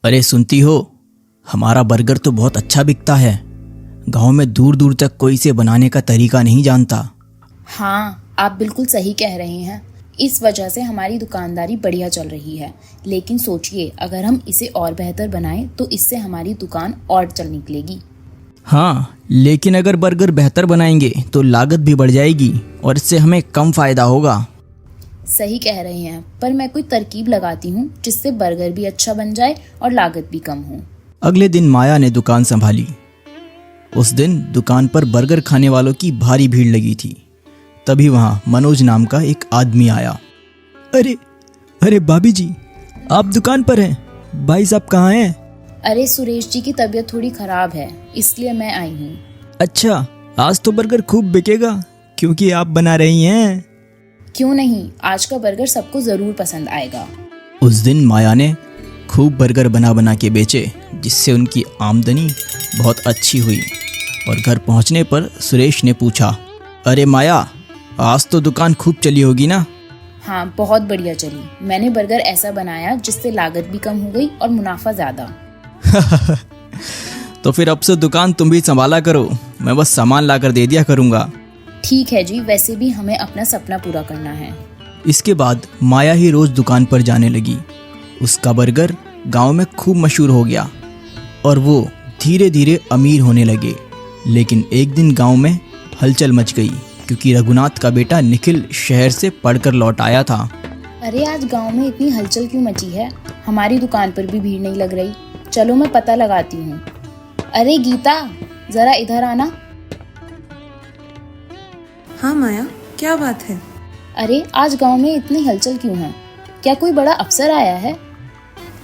अरे सुनती हो, हमारा बर्गर तो बहुत अच्छा बिकता है। गांव में दूर दूर तक कोई इसे बनाने का तरीका नहीं जानता। हाँ, आप बिल्कुल सही कह रहे हैं। इस वजह से हमारी दुकानदारी बढ़िया चल रही है। लेकिन सोचिए, अगर हम इसे और बेहतर बनाएं तो इससे हमारी दुकान और चल निकलेगी। हाँ, लेकिन अगर बर्गर बेहतर बनाएंगे तो लागत भी बढ़ जाएगी और इससे हमें कम फायदा होगा। सही कह रहे हैं, पर मैं कोई तरकीब लगाती हूँ जिससे बर्गर भी अच्छा बन जाए और लागत भी कम हो। अगले दिन माया ने दुकान संभाली। उस दिन दुकान पर बर्गर खाने वालों की भारी भीड़ लगी थी। तभी वहाँ मनोज नाम का एक आदमी आया। अरे अरे भाभी जी, आप दुकान पर हैं? भाई साहब कहाँ हैं? अरे सुरेश जी की तबीयत थोड़ी खराब है, इसलिए मैं आई हूँ। अच्छा, आज तो बर्गर खूब बिकेगा क्योंकि आप बना रही हैं। क्यों नहीं, आज का बर्गर सबको जरूर पसंद आएगा। उस दिन माया ने खूब बर्गर बना बना के बेचे, जिससे उनकी आमदनी बहुत अच्छी हुई। और घर पहुंचने पर सुरेश ने पूछा, अरे माया, आज तो दुकान खूब चली होगी ना? हाँ, बहुत बढ़िया चली। मैंने बर्गर ऐसा बनाया जिससे लागत भी कम हो गई और मुनाफा ज्यादा। तो फिर अब से दुकान तुम भी संभाला करो, मैं बस सामान लाकर दे दिया करूँगा। ठीक है जी, वैसे भी हमें अपना सपना पूरा करना है। इसके बाद माया ही रोज दुकान पर जाने लगी। उसका बर्गर गांव में खूब मशहूर हो गया और वो धीरे धीरे अमीर होने लगे। लेकिन एक दिन गांव में हलचल मच गई क्योंकि रघुनाथ का बेटा निखिल शहर से पढ़कर लौट आया था। अरे आज गांव में इतनी हलचल क्यों मची है? हमारी दुकान पर भी भीड़ नहीं लग रही। चलो मैं पता लगाती हूँ। अरे गीता, जरा इधर आना। हाँ माया, क्या बात है? अरे आज गांव में इतनी हलचल क्यों है? क्या कोई बड़ा अफसर आया है?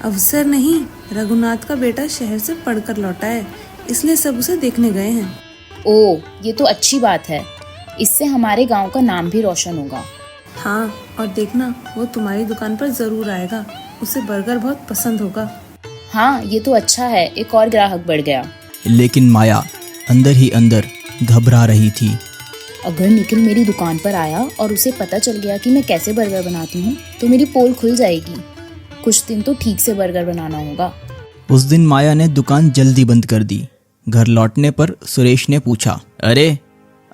अवसर नहीं, रघुनाथ का बेटा शहर से पढ़कर लौटा है, इसलिए सब उसे देखने गए हैं। ओह, ये तो अच्छी बात है। इससे हमारे गांव का नाम भी रोशन होगा। हाँ, और देखना, वो तुम्हारी दुकान पर जरूर आएगा। उसे बर्गर बहुत पसंद होगा। हाँ, ये तो अच्छा है, एक और ग्राहक बढ़ गया। लेकिन माया अंदर ही अंदर घबरा रही थी। अगर निखिल मेरी दुकान पर आया और उसे पता चल गया कि मैं कैसे बर्गर बनाती हूँ तो मेरी पोल खुल जाएगी। कुछ दिन तो ठीक से बर्गर बनाना होगा। उस दिन माया ने दुकान जल्दी बंद कर दी। घर लौटने पर सुरेश ने पूछा, अरे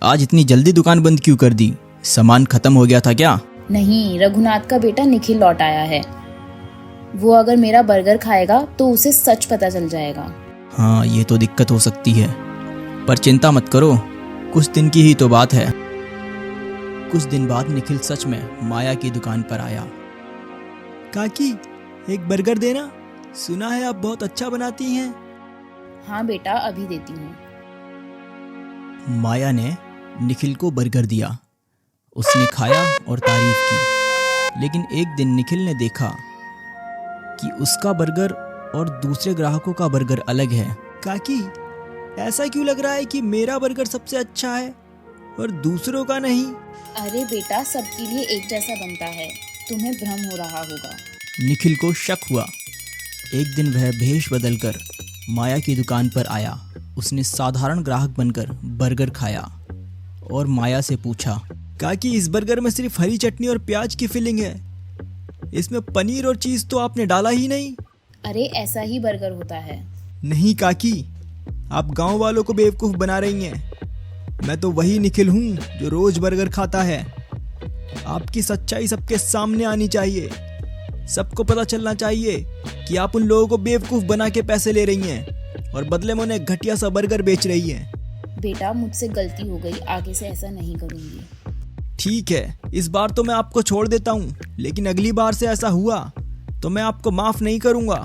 आज इतनी जल्दी दुकान बंद क्यों कर दी? सामान खत्म हो गया था क्या? नहीं, रघुनाथ का बेटा निखिल लौट आया है। वो अगर मेरा बर्गर खाएगा तो उसे सच पता चल जाएगा। हाँ, ये तो दिक्कत हो सकती है, पर चिंता मत करो, कुछ दिन की ही तो बात है। कुछ दिन बाद निखिल सच में माया की दुकान पर आया। काकी, एक बर्गर देना, सुना है आप बहुत अच्छा बनाती हैं। हाँ बेटा, अभी देती हूँ। माया ने निखिल को बर्गर दिया। उसने खाया और तारीफ की। लेकिन एक दिन निखिल ने देखा कि उसका बर्गर और दूसरे ग्राहकों का बर्गर अलग है। काकी, ऐसा क्यों लग रहा है कि मेरा बर्गर सबसे अच्छा है और दूसरों का नहीं? अरे बेटा, सबके लिए एक जैसा बनता है, तुम्हें भ्रम हो रहा होगा। निखिल को शक हुआ। एक दिन वह भेष बदलकर माया की दुकान पर आया। उसने साधारण ग्राहक बनकर बर्गर खाया और माया से पूछा, काकी, इस बर्गर में सिर्फ हरी चटनी और प्याज की फिलिंग है, इसमें पनीर और चीज तो आपने डाला ही नहीं। अरे ऐसा ही बर्गर होता है। नहीं काकी, आप गांव वालों को बेवकूफ बना रही हैं। मैं तो वही निखिल हूँ जो रोज बर्गर खाता है। आपकी सच्चाई सबके सामने आनी चाहिए। सबको पता चलना चाहिए कि आप उन लोगों को बेवकूफ बना के पैसे ले रही हैं और बदले में उन्हें घटिया सा बर्गर बेच रही हैं। बेटा, मुझसे गलती हो गई, आगे से ऐसा नहीं करूँगी। ठीक है, इस बार तो मैं आपको छोड़ देता हूँ, लेकिन अगली बार से ऐसा हुआ तो मैं आपको माफ नहीं करूँगा।